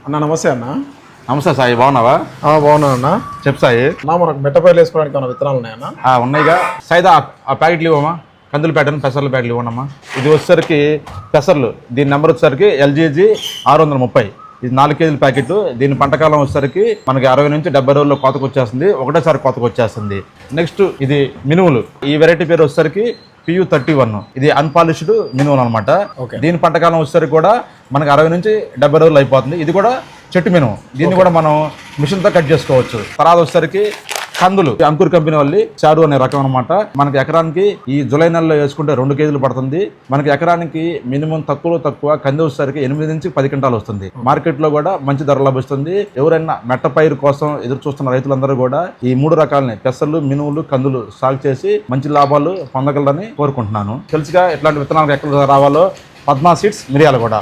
అన్న నమస్తే అన్న. నమస్తే సాయి, బాగున్నావా? బాగున్నా అన్న. చెప్పు సాయి. మనకు మెట్టపైర్లు వేసుకోవడానికి ఏమైనా విత్తనాలు ఉన్నాయన్నా? ఉన్నాయిగా సాయి. ఆ ప్యాకెట్లు ఇవ్వమా, కందుల ప్యాటర్న్ పెసర్ల ప్యాకెట్లు ఇవ్వనమ్మా. ఇది వచ్చేసరికి పెసర్లు, దీని నెంబర్ వచ్చేసరికి LGG 630. ఇది 4 కేజీల ప్యాకెట్. దీని పంటకాలం వచ్చేసరికి మనకి 60 నుంచి 70 రోజుల్లో కోతకు వచ్చేస్తుంది, ఒకటేసారి కోతకు వచ్చేస్తుంది. నెక్స్ట్ ఇది మినుములు. ఈ వెరైటీ పేరు వచ్చేసరికి PU31. ఇది అన్పాలిష్డ్ మినుములు అనమాట. దీని పంటకాలం వచ్చేసరికి కూడా మనకి 60 నుంచి 70 రోజులు అయిపోతుంది. ఇది కూడా చెట్టు మినుము. దీన్ని కూడా మనం మిషన్తో కట్ చేసుకోవచ్చు. తర్వాత వచ్చేసరికి కందులు, అంకుర్ కంపెనీ వాళ్ళి చారు అనే రకం అనమాట. మనకి ఎకరానికి ఈ జూలై నెలలో వేసుకుంటే 2 కేజీలు పడుతుంది. మనకి ఎకరానికి మినిమం తక్కువ కంది వచ్చేసరికి 8 నుంచి 10 క్వింటాలు వస్తుంది. మార్కెట్ లో కూడా మంచి ధర లభిస్తుంది. ఎవరైనా మెట్ట పైరు కోసం ఎదురు చూస్తున్న రైతులందరూ కూడా ఈ 3 రకాలని పెసలు, మినుములు, కందులు సాగు చేసి మంచి లాభాలు పొందగలరని కోరుకుంటున్నాను. తెలుసుగా ఎట్లాంటి విత్తనాలకు ఎక్కడ రావాలో. పద్మా సీడ్స్, మిర్యాలగూడ.